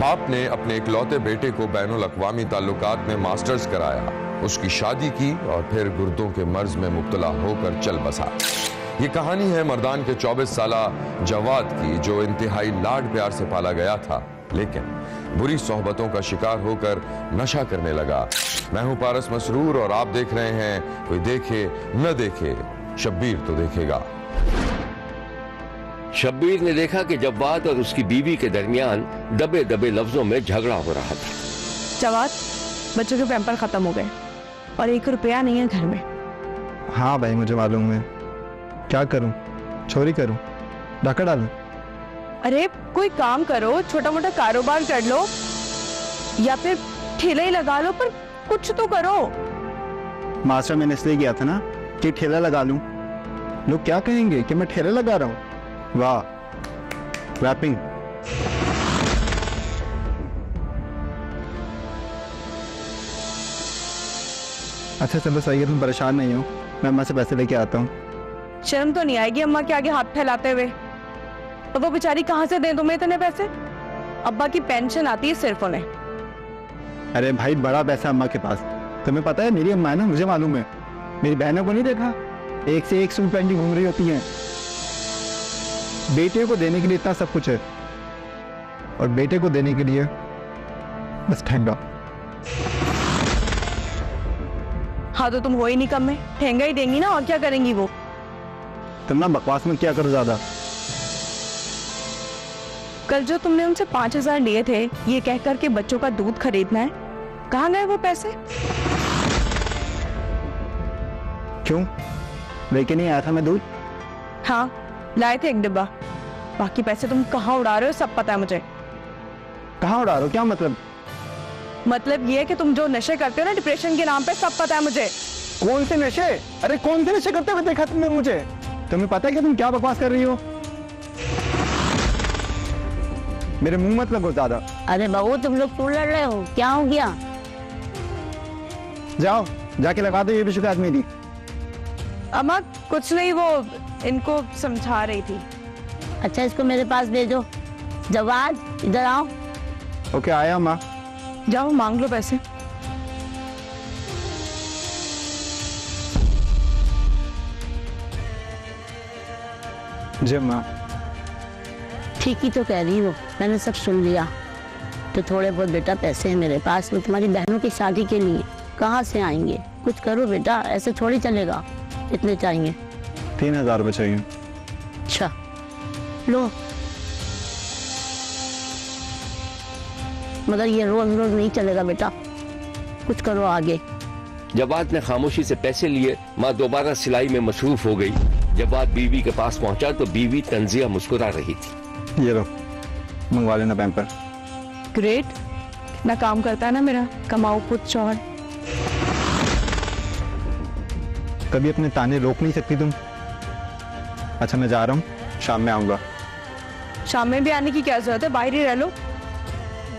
बाप ने अपने इकलौते बेटे को बैनुल अक़वामी ताल्लुकात में मास्टर्स कराया, उसकी शादी की और फिर गुर्दों के मर्ज में मुब्तला होकर चल बसा। ये कहानी है मर्दान के 24 साला जवाद की, जो इंतहाई लाड प्यार से पाला गया था, लेकिन बुरी सोहबतों का शिकार होकर नशा करने लगा। मैं हूं पारस मसरूर और आप देख रहे हैं कोई देखे न देखे, शब्बीर तो देखेगा। शब्बीर ने देखा कि जवाद और उसकी बीवी के दरमियान दबे दबे लफ्जों में झगड़ा हो रहा था। जवाद, बच्चों के पैम्पर खत्म हो गए और 1 रुपया नहीं है घर में। हाँ भाई, मुझे मालूम है। क्या करूं? चोरी करूं? डाका डालूं? अरे कोई काम करो, छोटा मोटा कारोबार कर लो या फिर ठेला ही लगा लो, पर कुछ तो करो। मास्टर मैंने इसलिए किया था ना कि ठेला लगा लूं। लोग क्या कहेंगे कि मैं ठेला लगा रहा हूं। वाह, रैपिंग। अच्छा चलो सही है, तुम परेशान नहीं हो, मैं अम्मा से पैसे लेके आता हूँ। शर्म तो नहीं आएगी अम्मा के आगे हाथ फैलाते हुए? और वो बेचारी कहाँ से दे तुम्हें इतने पैसे? अब्बा की पेंशन आती है सिर्फ उन्हें। अरे भाई, बड़ा पैसा अम्मा के पास। तुम्हें पता है मेरी अम्मा है ना, मुझे मालूम है। मेरी बहनों को नहीं देखा, एक से एक सूट पहन के घूम रही होती हैं। बेटे को देने के लिए इतना सब कुछ है, और बेटे को देने के लिए बस ठेंगा। हाँ तो तुम हो ही नहीं कम में, ठेंगा ही देंगी ना, और क्या करेंगी वो? तुम ना बकवास में क्या करो ज्यादा। कल जो तुमने उनसे 5000 लिए थे ये कह कर के बच्चों का दूध खरीदना है, कहाँ गए वो पैसे? क्यों, लेके नहीं आया था मैं दूध? हाँ लाए थे 1 डिब्बा, बाकी पैसे तुम कहाँ उड़ा रहे हो सब पता है मुझे। कहाँ उड़ा रहे हो? क्या मतलब? मतलब ये है कि तुम जो नशे करते हो ना डिप्रेशन के नाम पे, सब पता है मुझे। कौन से नशे? अरे कौन से नशे करते हुए देखा तुमने मुझे? तुम्हें पता है कि तुम क्या बकवास कर रही हो? मेरे मुंह मत लगो ज्यादा। अरे बहू, तुम लोग क्यों लड़ रहे हो? क्या हो गया? जाओ जाके लगा दो ये भी शिकायत मेरी। अम्मा कुछ नहीं, वो इनको समझा रही थी। अच्छा इसको मेरे पास भेजो। जवाद इधर आओ। ओके आया माँ। जाओ मांग लो पैसे। जी माँ। ठीक ही तो कह रही हो, मैंने सब सुन लिया। तो थोड़े बहुत बेटा पैसे हैं मेरे पास, वो तुम्हारी बहनों की शादी के लिए। कहाँ से आएंगे? कुछ करो बेटा, ऐसे थोड़ी चलेगा। कितने चाहिए? 3000 रुपये चाहिए। अच्छा लो, मगर ये रोज रोज नहीं चलेगा बेटा, कुछ करो आगे। जवाद ने खामोशी से पैसे लिए। माँ दोबारा सिलाई में मसरूफ हो गई। जवाद बीवी के पास पहुंचा तो बीवी तंजिया मुस्कुरा रही थी। ये लो, मंगवा लेना पैम्पर। ग्रेट, ना काम करता है ना मेरा, कमाओ कुछ और। कभी अपने ताने रोक नहीं सकती तुम? अच्छा मैं जा रहा हूँ, शाम में आऊंगा। शाम में भी आने की क्या जरूरत है, बाहर ही रह लो।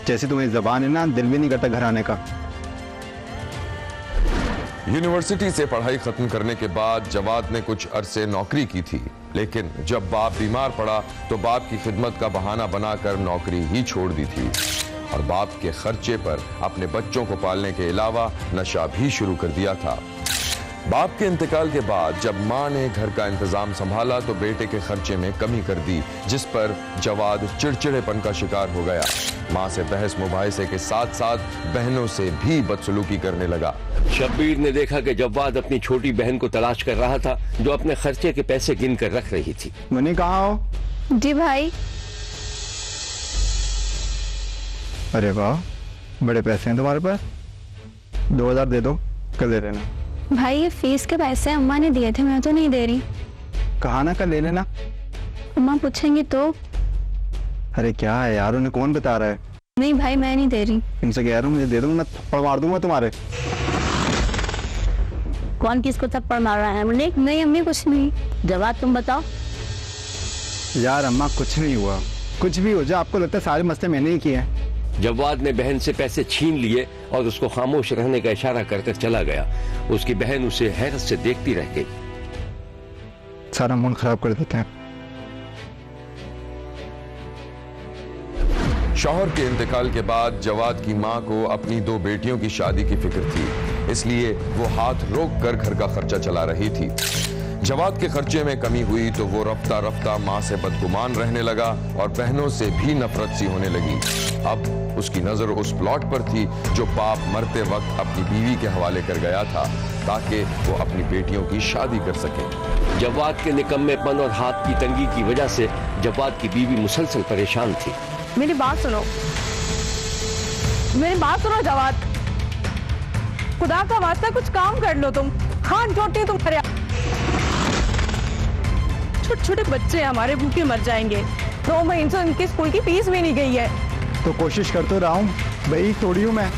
जैसी तुम्हारी जबान है ना, दिल भी नहीं करता घर आने का। यूनिवर्सिटी से पढ़ाई खत्म करने के बाद जवाद ने कुछ अरसे नौकरी की थी, लेकिन जब बाप बीमार पड़ा तो बाप की खिदमत का बहाना बनाकर नौकरी ही छोड़ दी थी और बाप के खर्चे पर अपने बच्चों को पालने के अलावा नशा भी शुरू कर दिया था। बाप के इंतकाल के बाद जब मां ने घर का इंतजाम संभाला तो बेटे के खर्चे में कमी कर दी, जिस पर जवाद चिड़चिड़ेपन का शिकार हो गया। मां से बहस मुबाहिसे के साथ साथ बहनों से भी बदसलूकी करने लगा। शब्बीर ने देखा कि जवाद अपनी छोटी बहन को तलाश कर रहा था, जो अपने खर्चे के पैसे गिन कर रख रही थी। मुन्नी कहाँ हो? जी भाई। अरे वाह, बड़े पैसे हैं तुम्हारे पास। 2000 दे दो, कल दे देना। भाई ये फीस के पैसे अम्मा ने दिए थे, मैं तो नहीं दे रही। कहा ना कल ले लेना। अम्मा पूछेंगी तो? अरे क्या है यार, उन्हें कौन बता रहा है? नहीं भाई मैं नहीं दे रही। इनसे कह रहा हूँ मुझे दे दो, मैं थप्पड़ मार दूंगा तुम्हारे। कौन किसको थप्पड़ मार रहा है? मुन्नी? नहीं अम्मी कुछ नहीं। जवाद तुम बताओ। यार अम्मा कुछ नहीं हुआ, कुछ भी हो जाए आपको लगता है सारे मसले मैंने ही किए हैं। जवाद ने बहन से पैसे छीन लिए और उसको खामोश रहने का इशारा करके चला गया। उसकी बहन उसे हैरत से देखती रह गई। सारा मूड खराब कर देते हैं। शौहर के इंतकाल के बाद जवाद की मां को अपनी 2 बेटियों की शादी की फिक्र थी, इसलिए वो हाथ रोक कर घर का खर्चा चला रही थी। जवाद के खर्चे में कमी हुई तो वो रफ्ता रफ्ता मां से बदगुमान रहने लगा और बहनों से भी नफरत सी होने लगी। अब उसकी नजर उस प्लॉट पर थी जो बाप मरते वक्त अपनी बीवी के हवाले कर गया था ताकि वो अपनी बेटियों की शादी कर सके। जवाद के निकम्मेपन और हाथ की तंगी की वजह से जवाद की बीवी मुसलसल परेशान थी। मेरी बात सुनो, मेरी बात सुनो जवाद, खुदा का वास्ता कुछ काम कर लो तुम। हाथ जोड़ती हूँ तुम्हारे। छोटे छोटे बच्चे हमारे भूखे मर जाएंगे। 2 महीने से उनकी स्कूल की फीस भी नहीं गई है। तो कोशिश कर तो रहा हूँ भाई, थोड़ी हूँ मैं।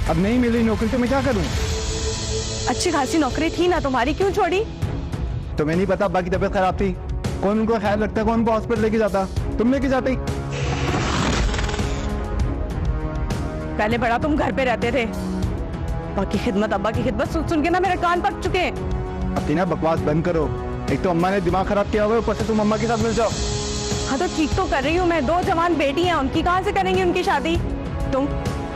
अब नहीं मिली नौकरी तो मैं क्या करूँ? अच्छी खासी नौकरी थी ना तुम्हारी, क्यों छोड़ी? तुम्हें नहीं पता अब्बा की तबीयत खराब थी, कौन उनको ख्याल रखता, कौन उनको हॉस्पिटल लेके जाता? तुम लेके जाते। पहले बड़ा तुम घर पे रहते थे, बाकी खिदमत, अब्बा की खिदमत सुन सुन के ना मेरे कान पक चुके हैं। अब ना बकवास बंद करो, एक तो अम्मा ने दिमाग खराब किया हुआ है, ऊपर से तुम अम्मा के साथ मिल जाओ। हाँ तो ठीक तो कर रही हूँ मैं, 2 जवान बेटी हैं, उनकी कहाँ से करेंगी उनकी शादी? तुम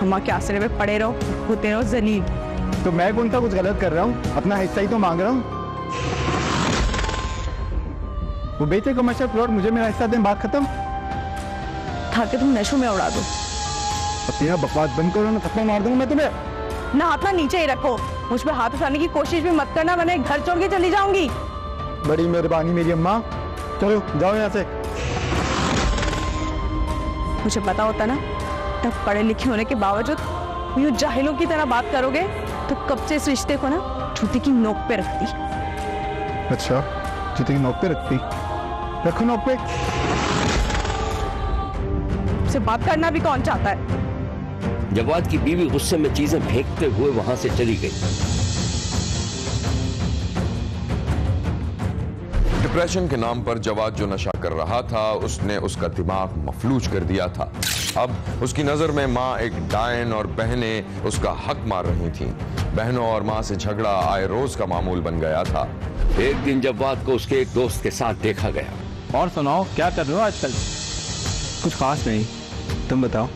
अम्मा के आसरे पे पड़े रहो, होते रहो जलील। तो मैं कौन सा कुछ गलत कर रहा हूँ? अपना हिस्सा ही तो मांग रहा हूँ। वो बेचे कमर्शियल प्लॉट, मुझे मेरा हिस्सा दें, बात खत्म। ताकि तुम नशों में उड़ा दो। अब बकवास बंद करो ना, थप्पड़ मार दूंगा मैं तुम्हें। ना हाथ ना नीचे ही रखो, मुझ पे हाथ उठाने की कोशिश भी मत करना, मैंने घर छोड़ के चली जाऊंगी। बड़ी मेहरबानी मेरी अम्मा, चलो जाओ यहाँ से। मुझे पता होता ना, तब पढ़े लिखे होने के बावजूद यूं जाहिलों की तरह बात करोगे तो कब से इस रिश्ते को ना जूती की नोक पे रखती। अच्छा, जूती की नोक पे रखती? रखो नोक पे। से बात करना भी कौन चाहता है? जवाद की बीवी गुस्से में चीजें फेंकते हुए वहां से चली गई। डिप्रेशन के नाम पर जवाद जो नशा कर रहा था उसने उसका दिमाग मफलूज कर दिया था। अब उसकी नजर में माँ एक डायन और बहनें उसका हक मार रही थीं। बहनों और माँ से झगड़ा आए रोज का मामूल बन गया था। एक दिन जवाद को उसके एक दोस्त के साथ देखा गया। और सुनाओ, क्या कर रहे हो आजकल? कुछ खास नहीं, तुम बताओ।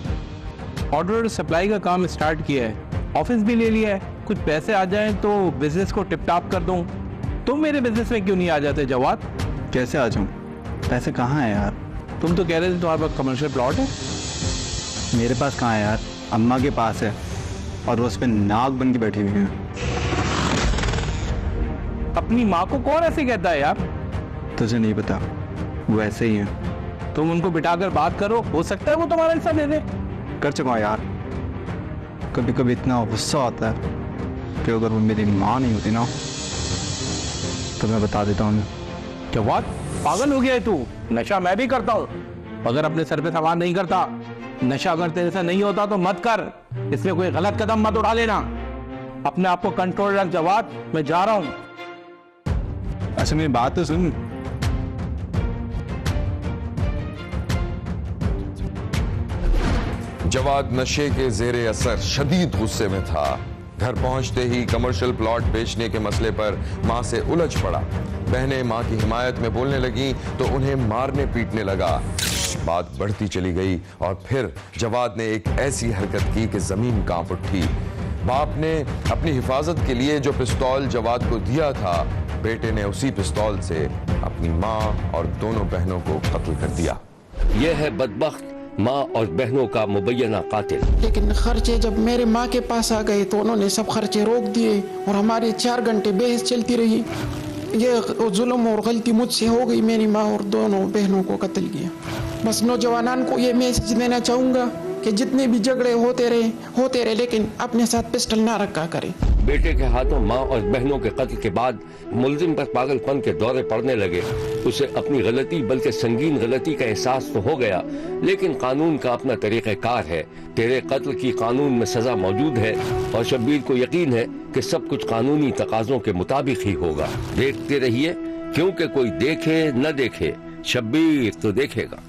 ऑर्डर सप्लाई का काम स्टार्ट किया है, ऑफिस भी ले लिया है, कुछ पैसे आ जाएं तो बिजनेस को टिप टॉप कर दूं। तुम मेरे बिजनेस में क्यों नहीं आ जाते जवाद? कैसे आ जाऊं? पैसे कहाँ है यार? तुम तो कह रहे थे तुम्हारे पास कमर्शियल प्लॉट है। मेरे पास कहाँ है यार? अम्मा के पास है और वो उस पे नाग बन के बैठी हुई है। अपनी माँ को कौन ऐसे कहता है यार? तुझे नहीं पता, वो ऐसे ही है। तुम उनको बिठाकर बात करो, हो सकता है वो तुम्हारा हिस्सा दे दे। कर चुका हूँ यार। कभी कभी इतना गुस्सा आता है कि अगर वो मेरी माँ नहीं होती ना तो मैं बता देता हूँ। जवाद, पागल हो गया है तू? नशा मैं भी करता हूँ, अगर अपने सर पे सवार नहीं करता। नशा अगर तेरे से नहीं होता तो मत कर, इसमें कोई गलत कदम मत उठा लेना। अपने आप को कंट्रोल रख जवाद, मैं जा रहा हूँ। अच्छा मेरी बात तो सुन। जवाद नशे के जेरे असर शदीद गुस्से में था। घर पहुंचते ही कमर्शियल प्लॉट बेचने के मसले पर मां से उलझ पड़ा। बहनें मां की हिमायत में बोलने लगी तो उन्हें मारने पीटने लगा। बात बढ़ती चली गई और फिर जवाद ने एक ऐसी हरकत की कि जमीन कांप उठी। बाप ने अपनी हिफाजत के लिए जो पिस्तौल जवाद को दिया था, बेटे ने उसी पिस्तौल से अपनी मां और दोनों बहनों को कत्ल कर दिया। यह है बदबख्त माँ और बहनों का मुबैना कातिल। लेकिन खर्चे जब मेरे माँ के पास आ गए तो उन्होंने सब खर्चे रोक दिए और हमारी 4 घंटे बहस चलती रही। ये जुल्म और गलती मुझसे हो गई, मेरी माँ और दोनों बहनों को कत्ल किया। बस नौजवानों को ये मैसेज देना चाहूँगा कि जितने भी झगड़े होते रहे लेकिन अपने साथ पिस्टल ना रखा करें। बेटे के हाथों माँ और बहनों के कत्ल के बाद मुलजिम पर पागलपन के दौरे पड़ने लगे। उसे अपनी गलती बल्कि संगीन गलती का एहसास तो हो गया, लेकिन कानून का अपना तरीक़ाकार है। तेरे कत्ल की कानून में सजा मौजूद है और शब्बीर को यकीन है कि सब कुछ कानूनी तकाजों के मुताबिक ही होगा। देखते रहिए, क्योंकि कोई देखे न देखे, शब्बीर तो देखेगा।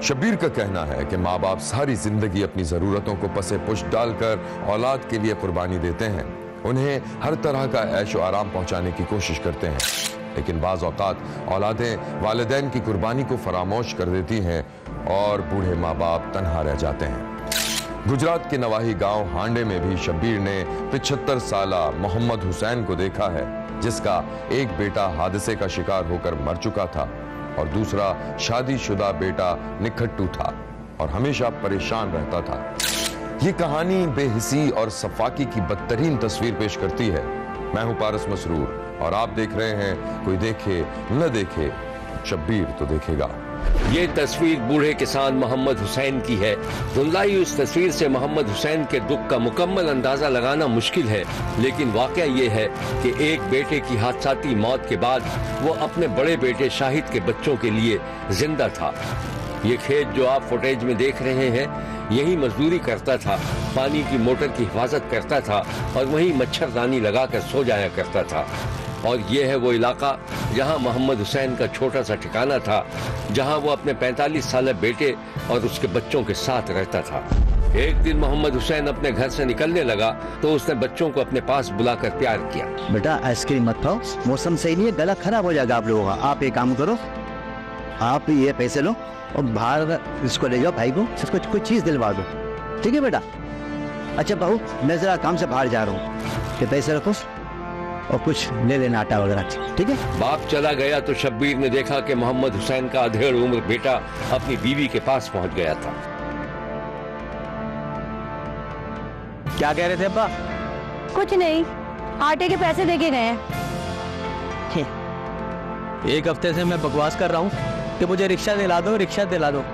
शब्बीर का कहना है कि माँ बाप सारी जिंदगी अपनी जरूरतों को पसे पुश डालकर औलाद के लिए कुर्बानी देते हैं। उन्हें हर तरह का ऐशो आराम पहुंचाने की कोशिश करते हैं। लेकिन बाज़ औक़ात औलादें वालिदैन की कुर्बानी को फरामोश कर देती हैं और बूढ़े माँ बाप तन्हा रह जाते हैं। गुजरात के नवाही गांव हांडे में भी शब्बीर ने 75 साला मोहम्मद हुसैन को देखा है, जिसका एक बेटा हादसे का शिकार होकर मर चुका था और दूसरा शादीशुदा बेटा निखट्टू था और हमेशा परेशान रहता था। ये कहानी बेहिसी और सफाकी की बदतरीन तस्वीर पेश करती है। मैं हूं पारस मसरूर और आप देख रहे हैं कोई देखे न देखे, शब्बीर तो देखेगा। ये तस्वीर बूढ़े किसान मोहम्मद हुसैन की है। धुंधलाई उस तस्वीर से मोहम्मद हुसैन के दुख का मुकम्मल अंदाजा लगाना मुश्किल है, लेकिन वाकया ये है कि एक बेटे की हादसाती मौत के बाद वो अपने बड़े बेटे शाहिद के बच्चों के लिए जिंदा था। ये खेत जो आप फुटेज में देख रहे हैं, यही मजदूरी करता था, पानी की मोटर की हिफाजत करता था और वहीं मच्छरदानी लगाकर सो जाया करता था। और ये है वो इलाका जहां मोहम्मद हुसैन का छोटा सा ठिकाना था, जहां वो अपने 45 साल बेटे और उसके बच्चों के साथ रहता था। एक दिन मोहम्मद हुसैन अपने घर से निकलने लगा तो उसने बच्चों को अपने पास बुलाकर प्यार किया। बेटा आइसक्रीम मत खाओ, मौसम सही नहीं है, गला खराब हो जाएगा आप लोगों का। आप एक काम करो, आप ये पैसे लो और बाहर इसको ले जाओ, भाई को इसको कुछ चीज दिलवा दो, ठीक है बेटा? अच्छा बहू, मैं जरा काम से बाहर जा रहा हूँ, ये पैसे रखो और कुछ ले लेना आटा वगैरह, ठीक है? बाप चला गया तो शब्बीर ने देखा कि मोहम्मद हुसैन का अधेड़ उम्र बेटा अपनी बीवी के पास पहुंच गया था। क्या कह रहे थे अब्बा? कुछ नहीं, आटे के पैसे देके गए हैं। एक हफ्ते से मैं बकवास कर रहा हूँ कि मुझे रिक्शा दिला दो, रिक्शा दिला दो,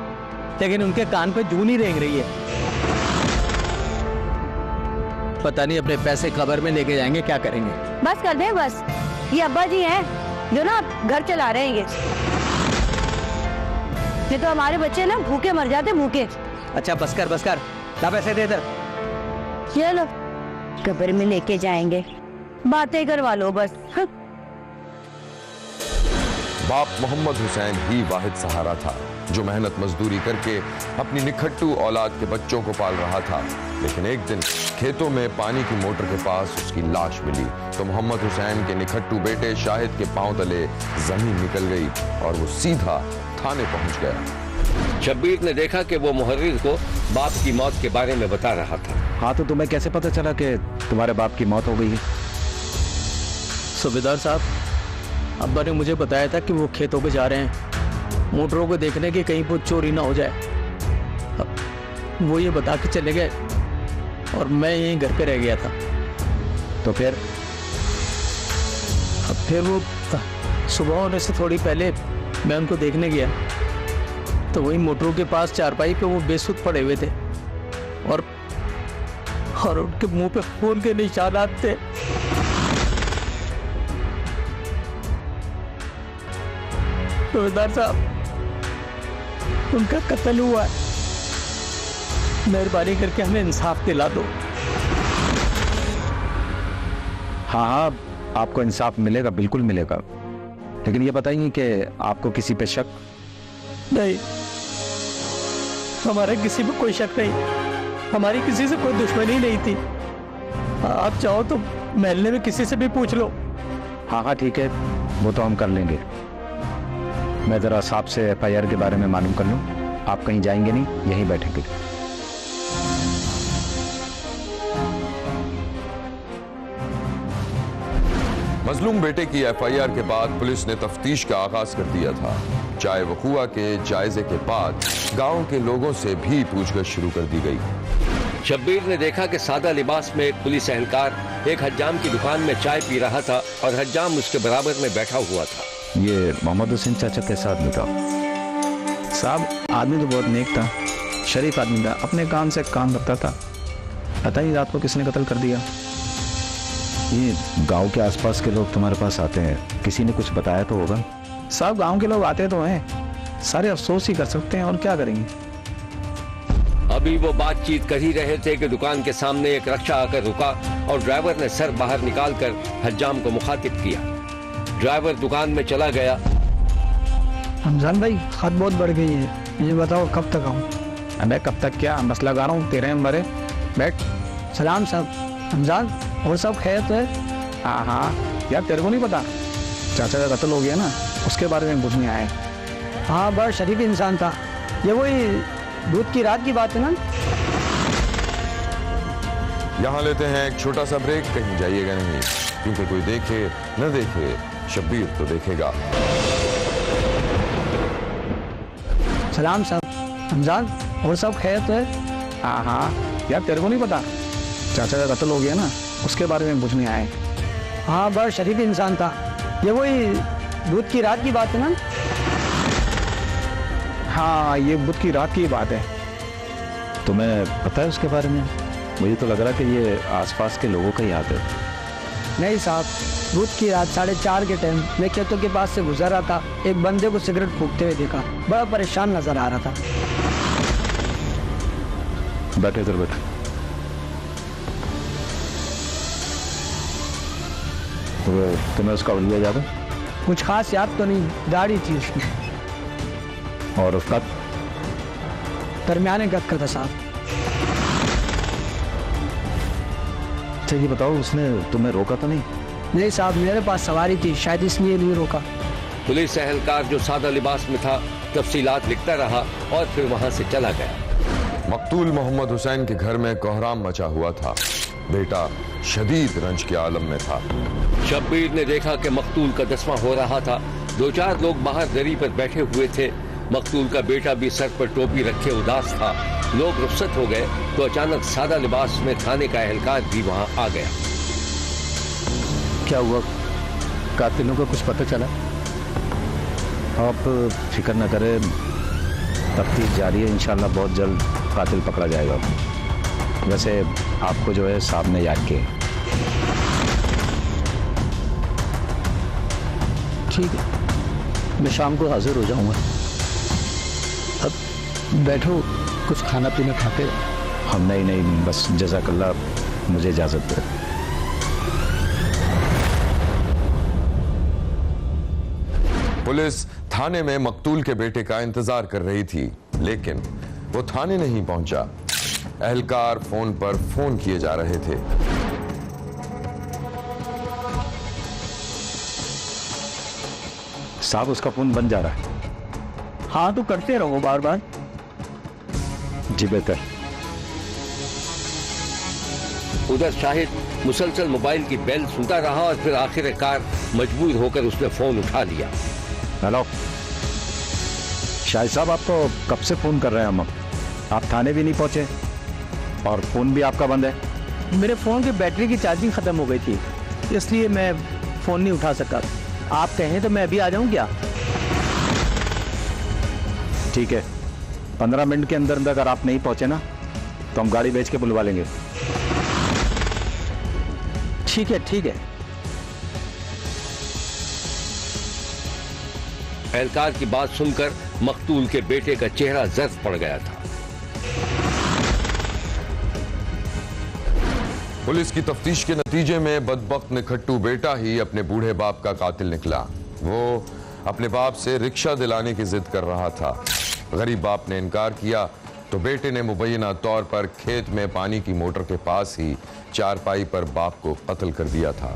लेकिन उनके कान पे जून ही रेंग रही है। पता नहीं अपने पैसे खबर में लेके जाएंगे, क्या करेंगे? बस कर दे बस, ये अब्बा जी हैं जो ना घर चला रहे हैं ये। नहीं तो हमारे बच्चे ना भूखे मर जाते, भूखे। अच्छा बस कर ला पैसे दे इधर। ये लो, कब्र में लेके जाएंगे, बातें करवा लो बस। बाप मोहम्मद हुसैन ही वाहिद सहारा था जो मेहनत मजदूरी करके अपनी निखट्टू औलाद के बच्चों को पाल रहा था। लेकिन एक दिन खेतों में पानी की मोटर के पास उसकी लाश मिली तो मोहम्मद हुसैन के निखट्टू बेटे शाहिद के पांव तले जमीन निकल गई और वो सीधा थाने पहुंच गया। शब्बीर ने देखा कि वो मुहर्रिर को बाप की मौत के बारे में बता रहा था। हाँ तो तुम्हें कैसे पता चला कि तुम्हारे बाप की मौत हो गई है? सूबेदार साहब, अब्बा ने मुझे बताया था कि वो खेतों पे जा रहे हैं मोटरों को देखने की, कहीं पर चोरी ना हो जाए। वो ये बता के चले गए और मैं यहीं घर पे रह गया था। तो फिर वो सुबह होने से थोड़ी पहले मैं उनको देखने गया तो वही मोटरों के पास चारपाई पे वो बेसुध पड़े हुए थे और उनके मुंह पे खून के निशानात थे। सूबेदार साहब, उनका कत्ल हुआ है, मेहरबानी करके हमें इंसाफ दिला दो। हाँ, आपको इंसाफ मिलेगा, बिल्कुल मिलेगा, लेकिन ये बताइए कि आपको किसी पे शक? नहीं, हमारा किसी पे कोई शक नहीं, हमारी किसी से कोई दुश्मनी नहीं थी। आप चाहो तो महल्ले में किसी से भी पूछ लो। हाँ ठीक है, वो तो हम कर लेंगे। मैं जरा साहब से FIR के बारे में मालूम कर लूँ। आप कहीं जाएंगे नहीं, यहीं बैठेंगे। मजलूम बेटे की FIR के बाद पुलिस ने तफ्तीश का आगाज कर दिया था। चाय वक़ुआ के जायजे के बाद गांव के लोगों से भी पूछताछ शुरू कर दी गई। शब्बीर ने देखा कि सादा लिबास में एक पुलिस एहलकार एक हज्जाम की दुकान में चाय पी रहा था और हज्जाम उसके बराबर में बैठा हुआ था। ये मोहम्मद हुसैन चाचा कैसा आदमी था? साहब, आदमी तो बहुत नेक था, शरीफ आदमी था, अपने काम से काम रखता था। पता ही रात को किसने कत्ल कर दिया। ये गांव के आसपास के लोग तुम्हारे पास आते हैं, किसी ने कुछ बताया तो होगा? साहब, गांव के लोग आते तो हैं, सारे अफसोस ही कर सकते हैं और क्या करेंगे। अभी वो बातचीत कर ही रहे थे कि दुकान के सामने एक रिक्शा आकर रुका और ड्राइवर ने सर बाहर निकालकर हज्जाम को मुखातिब किया। ड्राइवर दुकान में चला गया। रमजान भाई, हद बहुत बढ़ गई है, ये बताओ कब तक आऊँ? अबे कब तक क्या, बस लगा रहा हूँ, तेरे नंबर है, बैठ। सलाम साहब। रमजान, और सब खैर तो है? हाँ हाँ यार, तेरे को नहीं पता, चाचा का कत्ल हो गया ना, उसके बारे में पूछने आए। हाँ, बड़ा शरीफ इंसान था। ये वही दूध की रात की बात है ना? यहाँ लेते हैं एक छोटा सा ब्रेक, कहीं जाइएगा नहीं, क्योंकि कोई देखे न देखे शब्बीर तो देखेगा। सलाम साहब, रमजान और सब खैर तो है? हाँ हाँ, यार तेरे को नहीं पता? चाचा का कत्ल हो गया ना, उसके बारे में पूछने आए। हाँ, बड़ा शरीफ इंसान था। ये वही दूध की रात की बात है ना? हाँ, ये बुध की रात की बात है। तुम्हें पता है उसके बारे में? मुझे तो लग रहा कि ये आसपास के लोगों का याद है। नहीं साहब, दूध की रात 4:30 के टाइम मैं खेतों के पास से गुजर रहा था। एक बंदे को सिगरेट फूकते हुए देखा, बड़ा परेशान नजर आ रहा था। बैठे इधर बैठे। तुम्हें उसका हुलिया याद है? कुछ खास याद तो नहीं, दाढ़ी थी उसकी। और उसका दरमियाने कद का था साहब। ये बताओ, उसने तुम्हें रोका तो नहीं? नहीं साहब, मेरे पास सवारी थी, शायद इसलिए नहीं रोका। पुलिस एहलकार जो सादा लिबास में था तफसीलात लिखता रहा और फिर वहां से चला गया। मकतूल मोहम्मद हुसैन के घर में कोहराम मचा हुआ था। बेटा शदीद रंज के आलम में था। शब्बीर ने देखा कि मकतूल का दसवां हो रहा था। 2-4 लोग बाहर दरी पर बैठे हुए थे। मकतूल का बेटा भी सर पर टोपी रखे उदास था। लोग रुखसत हो गए तो अचानक सादा लिबास में थाने का एहलकार भी वहां आ गया। क्या हुआ? कातिलों का कुछ पता चला? आप फिक्र न करें, तफ्तीश जारी है। इंशाल्लाह बहुत जल्द कातिल पकड़ा जाएगा। वैसे आपको जो है साहब ने याद किया। ठीक है, मैं शाम को हाजिर हो जाऊंगा। अब बैठो, कुछ खाना पीना खाते। हम नहीं, बस जज़ाकल्लाह, मुझे इजाजत दे। पुलिस थाने में मकतूल के बेटे का इंतजार कर रही थी, लेकिन वो थाने नहीं पहुंचा। एहलकार फोन पर फोन किए जा रहे थे। साहब, उसका फोन बन जा रहा है। हाँ, तो करते रहो बार बार। जी बेहतर। उधर शाहिद मुसलसल मोबाइल की बेल सुनता रहा और फिर आखिरकार मजबूर होकर उसने फोन उठा लिया। हेलो शाहिद साहब, आप तो कब से फोन कर रहे हैं हम। आप थाने भी नहीं पहुंचे और फोन भी आपका बंद है। मेरे फोन की बैटरी की चार्जिंग खत्म हो गई थी, इसलिए मैं फोन नहीं उठा सका। आप कहें तो मैं अभी आ जाऊं क्या? ठीक है, 15 मिनट के अंदर अगर आप नहीं पहुंचे ना तो हम गाड़ी भेज के बुलवा लेंगे। ठीक है, ठीक है। एहलकार की बात सुनकर मकतूल के बेटे का चेहरा जर्द पड़ गया था। पुलिस की तफ्तीश के नतीजे में बदबख्त निखट्टू बेटा ही अपने बूढ़े बाप का कातिल निकला। वो अपने बाप से रिक्शा दिलाने की जिद कर रहा था। गरीब बाप ने इनकार किया तो बेटे ने मुबैना तौर पर खेत में पानी की मोटर के पास ही चारपाई पर बाप को कत्ल कर दिया था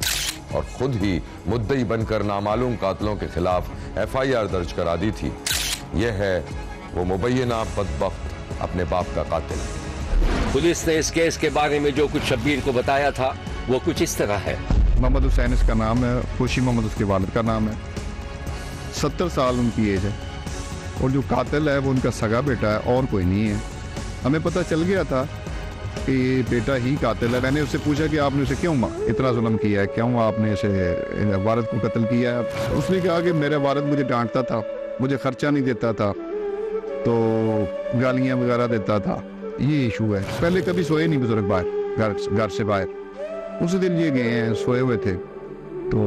और खुद ही मुद्दई बनकर नामालूम कातिलों के खिलाफ FIR दर्ज करा दी थी। यह है वो मुबैना बदबख्त अपने बाप का कातिल। पुलिस ने इस केस के बारे में जो कुछ शब्बीर को बताया था वो कुछ इस तरह है। मोहम्मद हुसैन इसका नाम है, खुशी मोहम्मद उसके वालिद का नाम है। 70 साल उनकी एज है और जो कातिल है वो उनका सगा बेटा है और कोई नहीं है। हमें पता चल गया था कि ये बेटा ही कातिल है। मैंने उससे पूछा कि आपने उसे क्यों इतना जुल्म किया है, क्यों आपने इसे वालिद को कत्ल किया है। उसने कहा कि मेरा वालिद मुझे डांटता था, मुझे खर्चा नहीं देता था, तो गालियाँ वगैरह देता था। ये इशू है। पहले कभी सोए नहीं बुजुर्ग बाहर, घर से बाहर। उस दिन ये गए हैं, सोए हुए थे, तो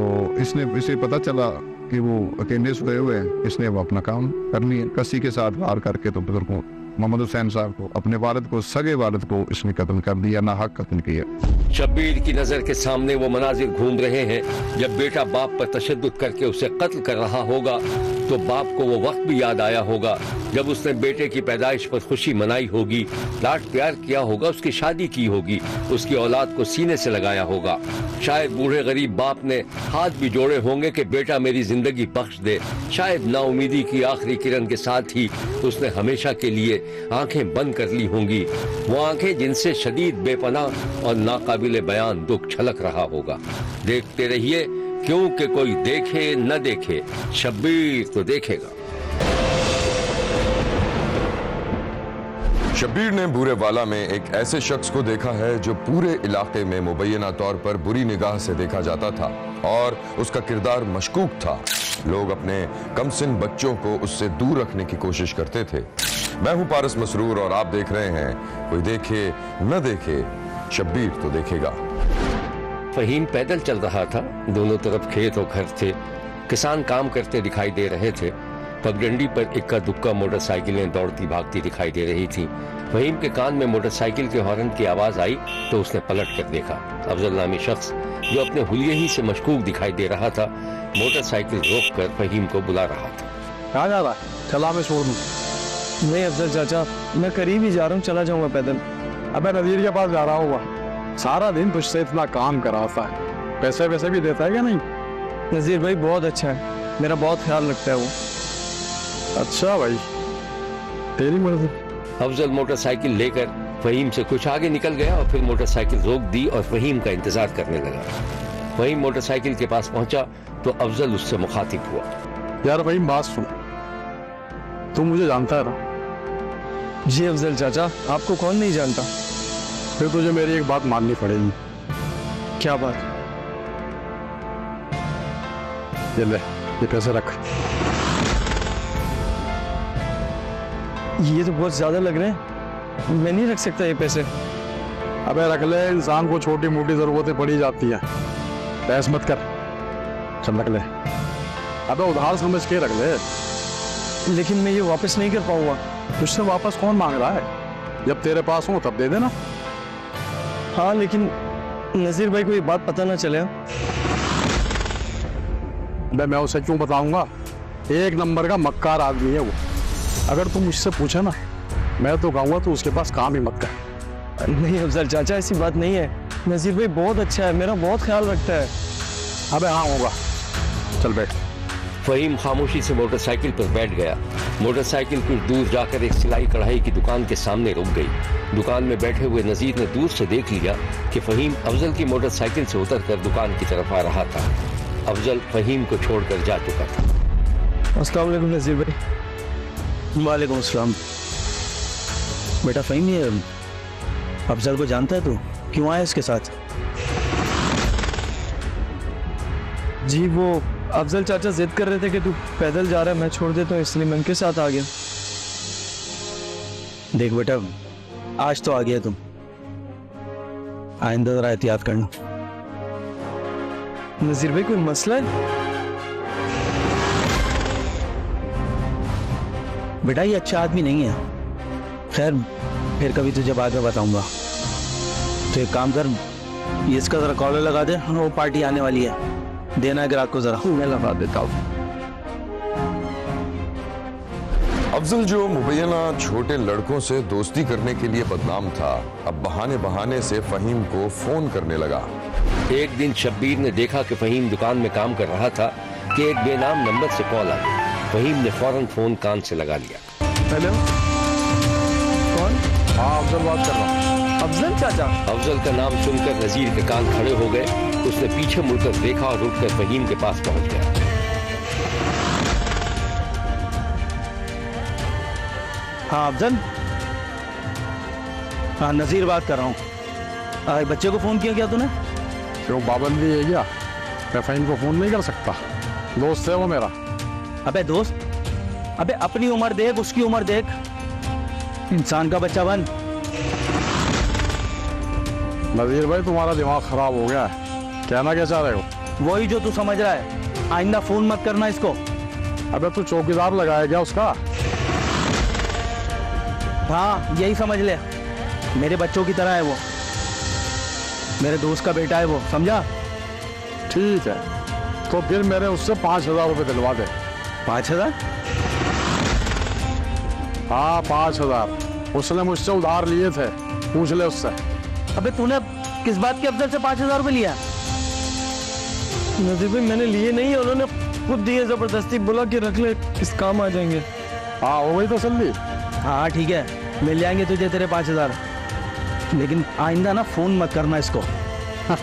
इसे पता चला कि वो अकेले सोए हुए हैं। इसने वो अपना काम कर लिया, कसी के साथ वार करके तो बुजुर्ग को मोहम्मद हुसैन साहब को, अपने वालिद को, सगे वालिद को इसने कत्ल कर दिया, ना हक कत्ल किया। शब्बीर की नजर के सामने वो मनाजिर घूम रहे हैं। जब बेटा बाप पर तशद्दुद करके उसे कत्ल कर रहा होगा तो बाप को वो वक्त भी याद आया होगा जब उसने बेटे की पैदाइश पर खुशी मनाई होगी, लाड प्यार किया होगा, उसकी शादी की होगी, उसकी औलाद को सीने से लगाया होगा। शायद बूढ़े गरीब बाप ने हाथ भी जोड़े होंगे कि बेटा मेरी जिंदगी बख्श दे। शायद नाउमीदी की आखिरी किरण के साथ ही उसने हमेशा के लिए आंखें बंद कर ली होंगी, वो आंखें जिनसे शदीद बेपनाह और नाकाबिले बयान दुख छलक रहा होगा। देखते रहिए, क्योंकि कोई देखे न देखे, शब्बीर तो देखेगा। शब्बीर ने बूरे वाला में एक ऐसे शख्स को देखा है जो पूरे इलाके में मुबैना तौर पर बुरी निगाह से देखा जाता था और उसका किरदार मशकूक था। लोग अपने कमसिन बच्चों को उससे दूर रखने की कोशिश करते थे। मैं हूं पारस मसरूर और आप देख रहे हैं कोई देखे न देखे, शब्बीर तो देखेगा। फहीम पैदल चल रहा था। दोनों तरफ खेत और घर थे। किसान काम करते दिखाई दे रहे थे। पगडंडी पर इक्का दुक्का मोटरसाइकिलें दौड़ती भागती दिखाई दे रही थीं। फहीम के कान में मोटरसाइकिल के हॉर्न की आवाज आई तो उसने पलट कर देखा। अफजल नामी शख्स जो अपने हुलिये ही से मशकूक दिखाई दे रहा था, मोटरसाइकिल रोक कर फहीम को बुला रहा था। कहाँ जा रहा है? चला मैं छोड़ दूँ। नहीं अफजल चाचा, मैं करीब ही जा रहा हूँ, चला जाऊंगा पैदल। अबे नजीर के पास जा रहा होगा, सारा दिन तुझसे इतना काम कराता है, पैसे वैसे भी देता है क्या नहीं? नजीर भाई बहुत अच्छा है, मेरा बहुत ख्याल रखता है वो। अच्छा भाई, तेरी मर्जी। अफजल मोटरसाइकिल लेकर फहीम से कुछ आगे निकल गया और फिर मोटरसाइकिल रोक दी और फहीम का इंतजार करने लगा। फहीम मोटरसाइकिल के पास पहुंचा तो अफजल उससे मुखातिब हुआ। यार फहीम बात सुन, तू मुझे जानता है ना? जी अफजल चाचा, आपको कौन नहीं जानता। फिर तुझे मेरी एक बात माननी पड़ेगी। क्या बात? ये ले, ये पैसे रख। ये तो बहुत ज्यादा लग रहे हैं, मैं नहीं रख सकता ये पैसे। अबे रख ले, इंसान को छोटी मोटी जरूरतें पड़ी जाती है, बहस मत कर। चल रख ले। अबे उधार समझ के रख ले। लेकिन मैं ये वापस नहीं कर पाऊंगा। तुझसे वापस कौन मांग रहा है? जब तेरे पास हो तब दे देना। हाँ लेकिन नजीर भाई को ये बात पता ना चले। मैं उसे क्यों बताऊंगा? एक नंबर का मक्कार आदमी है वो। अगर तुम मुझसे पूछे ना, मैं तो कहूँगा तो उसके पास काम ही मत कर। नहीं अफजल चाचा, ऐसी बात नहीं है। नजीर भाई बहुत अच्छा है, मेरा बहुत ख्याल रखता है। अबे हाँ होगा, चल बैठ। फहीम खामोशी से मोटरसाइकिल पर बैठ गया। मोटरसाइकिल कुछ दूर जाकर एक सिलाई कढ़ाई की दुकान के सामने रुक गई। दुकान में बैठे हुए नजीर ने दूर से देख लिया कि फहीम अफजल की मोटरसाइकिल से उतरकर दुकान की तरफ आ रहा था। अफजल फहीम को छोड़कर जा चुका था। अस्सलाम वालेकुम नजीर भाई। वालेकुम अस्सलाम। बेटा फहीम, ये अफजल को जानता है तू? क्यों आया इसके साथ? जी वो अफजल चाचा जिद कर रहे थे कि तू पैदल जा रहा है, मैं छोड़ देता हूँ, इसलिए मैं उनके साथ आ गया। देख बेटा, आज तो आ गया तुम, आइंदा जरा एहतियात करना। नजीर भाई कोई मसला है? बेटा ये अच्छा आदमी नहीं है। खैर फिर कभी तुझे बाद में बताऊंगा। तो एक काम कर, ये इसका जरा कॉलर लगा दे, वो पार्टी आने वाली है, देना है ग्राहक को जरा। मैं लगा देता हूँ। अफजल जो मुबैना छोटे लड़कों से दोस्ती करने के लिए बदनाम था, अब बहाने बहाने से फहीम को फोन करने लगा। एक दिन शब्बीर ने देखा कि फहीम दुकान में काम कर रहा था कि एक बेनाम नंबर से कॉल आ गई। फहीम ने फौरन फोन कान से लगा लिया। हेलो, कौन? हाँ अफजल बात कर रहा हूँ। अफजल चाचा? अफजल का नाम सुनकर नजीर के कान खड़े हो गए। उसने पीछे मुड़कर देखा और उठकर फहीम के पास पहुंच गया। हाँ अफजल, हाँ नजीर बात कर रहा हूँ। बच्चे को फोन किया क्या तूने? क्यों पाबंदी है क्या? मैं फहीम को फोन नहीं कर सकता, दोस्त है वो मेरा। अबे दोस्त? अबे अपनी उम्र देख, उसकी उम्र देख, इंसान का बच्चा बन। नजीर भाई तुम्हारा दिमाग खराब हो गया है, कहना क्या चाह रहे हो? वही जो तू समझ रहा है, आइंदा फोन मत करना इसको। अबे तू चौकीदार लगाया क्या उसका? हाँ यही समझ ले, मेरे बच्चों की तरह है वो, मेरे दोस्त का बेटा है वो, समझा? ठीक है, तो फिर मेरे उससे 5,000 रुपये दिलवा दे। 5,000? हाँ 5,000, उसने मुझसे उधार लिए थे, पूछ ले उससे। अबे तूने किस बात के अफजल से 5,000 रुपये लिया? नजीर भाई मैंने लिए नहीं, उन्होंने खुद दिए, जबरदस्ती बोला कि रख ले, किस काम आ जाएंगे। हाँ हो गई तसल्ली? हाँ ठीक है, मिल जाएंगे तुझे तेरे 5,000, लेकिन आइंदा ना फोन मत करना इसको। हाँ।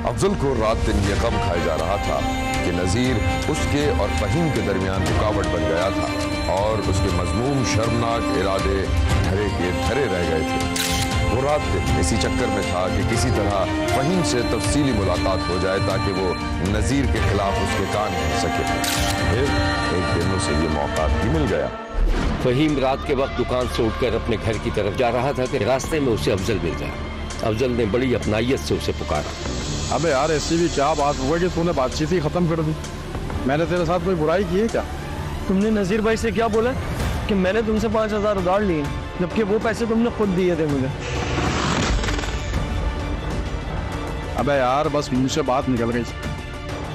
अफजल को रात दिन ये गम खाया जा रहा था कि नजीर उसके और फहीम के दरमियान रुकावट बन गया था और उसके मजमूम शर्मनाक इरादे धरे के धरे रह गए थे। वो रात दिन इसी चक्कर में था कि किसी तरह फहीम से तफसीली मुलाकात हो जाए ताकि वो नजीर के खिलाफ उसके कान भर सके। फिर एक दिन उसे ये मौका भी मिल गया। फहीम रात के वक्त दुकान से उठकर अपने घर की तरफ जा रहा था कि रास्ते में उसे अफजल मिल गया। अफजल ने बड़ी अपनाइयत से उसे पुकारा। अबे यार ऐसी भी क्या बात हुई कि तूने बातचीत ही खत्म कर दी? मैंने तेरे साथ कोई बुराई की है क्या? तुमने नजीर भाई से क्या बोला कि मैंने तुमसे 5,000 उधार लिए, जबकि वो पैसे तुमने खुद दिए थे मुझे। अबे यार बस मुंह से बात निकल गई,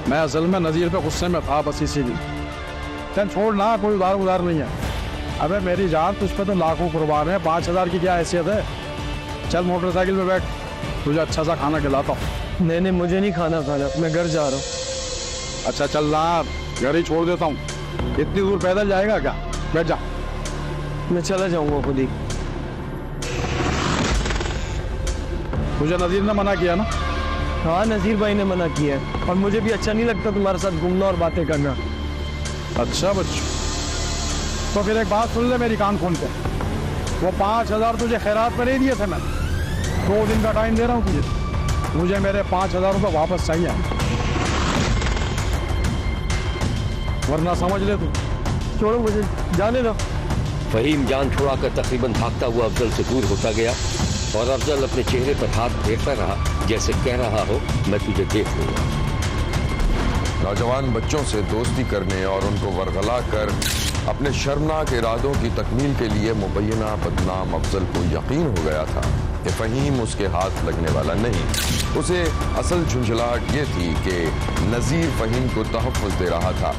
मैं असल में नजीर पे गुस्से में था, बस इसीलिए। चल छोड़ ना, कोई उधार नहीं है। अबे मेरी जान तुझ पे तो लाखों कुर्बान है, 5,000 की क्या हैसियत है? चल मोटरसाइकिल में बैठ, तुझे अच्छा सा खाना खिलाता हूँ। नहीं मुझे नहीं खाना, मैं घर जा रहा हूँ। अच्छा चल ना, घर ही छोड़ देता हूँ। इतनी दूर पैदल जाएगा क्या? बैठ जा। मैं चला जाऊंगा खुद ही। तुझे नजीर ने मना किया ना? हाँ नजीर भाई ने मना किया, और मुझे भी अच्छा नहीं लगता तुम्हारे साथ घूमना और बातें करना। अच्छा बच्चों, तो फिर एक बात सुन ले मेरी, कान खोल के। वो 5,000 तुझे खैरात में नहीं दिए थे मैं, 2 दिन का टाइम दे रहा हूँ तुझे, मुझे मेरे 5,000 रुपये वापस चाहिए, वरना समझ ले तू। छोड़ो मुझे, जाने दो। फहीम जान छुड़ाकर तकरीबन भागता हुआ अफजल से दूर होता गया और अफजल अपने चेहरे पर हाथ फेरता रहा, जैसे कह रहा हो मैं तुझे देख लूंगा। नौजवान बच्चों से दोस्ती करने और उनको वरगला कर अपने शर्मनाक इरादों की तकमील के लिए मुबैना बदनाम अफजल को यकीन हो गया था कि फहीम उसके हाथ लगने वाला नहीं। उसे असल झुंझलाहट ये थी कि नजीर फहीम को तहफ़्फ़ुज़ दे रहा था।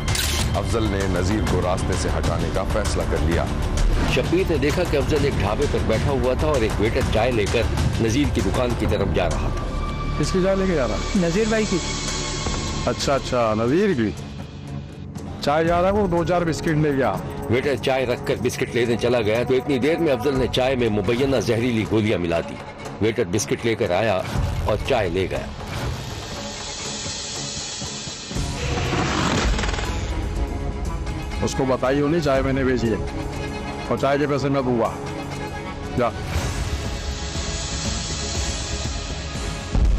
अफजल ने नजीर को रास्ते से हटाने का फैसला कर लिया। शब्बीर ने देखा कि अफजल एक ढाबे पर बैठा हुआ था और एक वेटर चाय लेकर नजीर की दुकान की तरफ जा रहा था। किसकी चाय लेके जा रहा? नजीर भाई की। अच्छा नजीर की चाय जा रहा है, वो 2-4 बिस्किट ले गया। वेटर चाय रखकर बिस्किट लेने चला गया तो इतनी देर में अफजल ने चाय में मुबैना जहरीली गोलियां मिला दी। वेटर बिस्किट लेकर आया और चाय ले गया। उसको बताई होनी चाय मैंने बेची है, और चाय के पैसे मैं दूंगा। जा।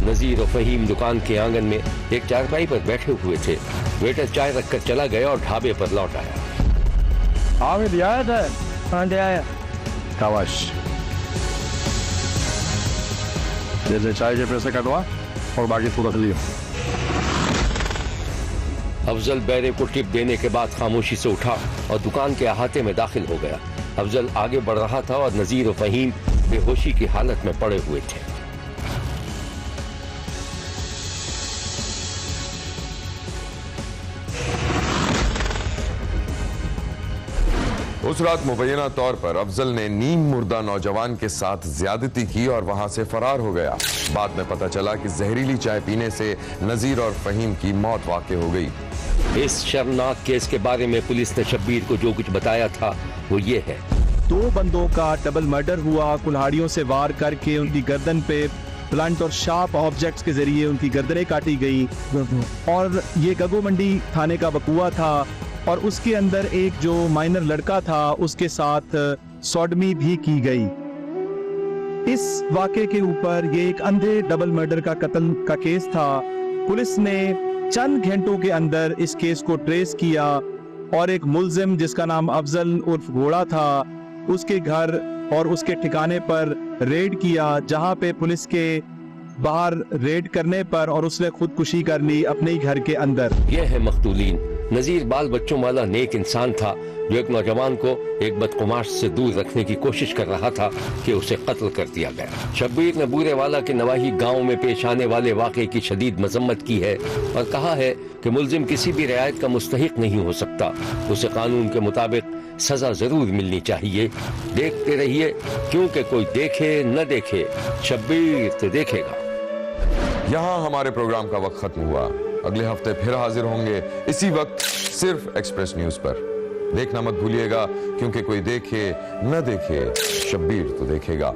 नजीर और फहीम दुकान के आंगन में एक चारपाई पर बैठे हुए थे। वेटर चाय रखकर चला गया और ढाबे पर लौट आया। हाँ मैं दिया था। हाँ दे आया। शाबाश, जैसे चाय के पैसे कटवा और बाकी तू रख लियो। अफजल बैरे को टिप देने के बाद खामोशी से उठा और दुकान के अहाते में दाखिल हो गया। अफजल आगे बढ़ रहा था और नजीर और फहीम बेहोशी की हालत में पड़े हुए थे। उस रात मुबैना तौर पर अफजल ने नीम मुर्दा नौजवान के साथ ज्यादती की और वहां से फरार हो गया। बाद में पता चला कि जहरीली चाय पीने से नजीर और फहीम की मौत वाक़ हो गई। इस शर्मनाक केस के बारे में पुलिस ने शब्बीर को जो कुछ बताया था वो ये है। 2 बंदों का डबल मर्डर हुआ, कुल्हाड़ियों से वार करके उनकी गर्दन पे ब्लंट और शार्प ऑब्जेक्ट्स के जरिए उनकी गर्दनें काटी गई और ये गगो मंडी थाने का बकुआ था और उसके अंदर एक जो माइनर लड़का था उसके साथ सॉडमी भी की गई। इस वाक़े के ऊपर ये एक अंधे डबल मर्डर का कत्ल का केस था। पुलिस ने चंद घंटों के अंदर इस केस को ट्रेस किया और एक मुल्जिम जिसका नाम अफजल उर्फ घोड़ा था उसके घर और उसके ठिकाने पर रेड किया, जहां पे पुलिस के बाहर रेड करने पर और उसने खुदकुशी कर ली अपने ही घर के अंदर। यह है मकतूलीन। नजीर बाल बच्चों वाला नेक इंसान था जो एक नौजवान को एक बदकुमाश से दूर रखने की कोशिश कर रहा था कि उसे कत्ल कर दिया गया। शब्बीर ने बूरे वाला के नवाही गांव में पेश आने वाले वाक़े की शदीद मजम्मत की है और कहा है कि मुल्जिम किसी भी रियायत का मुस्तहिक नहीं हो सकता, उसे कानून के मुताबिक सजा जरूर मिलनी चाहिए। देखते रहिए, क्योंकि कोई देखे न देखे, शब्बीर तो देखेगा। यहाँ हमारे प्रोग्राम का वक्त खत्म हुआ। अगले हफ्ते फिर हाजिर होंगे इसी वक्त सिर्फ एक्सप्रेस न्यूज पर। देखना मत भूलिएगा, क्योंकि कोई देखे न देखे, शब्बीर तो देखेगा।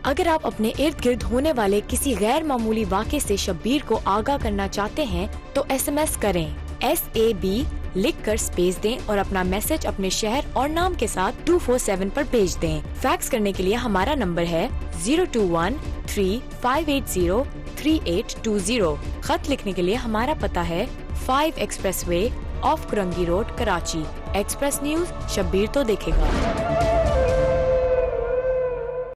अगर आप अपने इर्द गिर्द होने वाले किसी गैर मामूली वाक़े से शब्बीर को आगाह करना चाहते हैं तो SMS करें SAB लिखकर स्पेस दें और अपना मैसेज अपने शहर और नाम के साथ 247 पर भेज दें। फैक्स करने के लिए हमारा नंबर है 02135803820। खत लिखने के लिए हमारा पता है 5 expressway of Korangi road, Karachi. Express news, Shabbir तो देखेगा।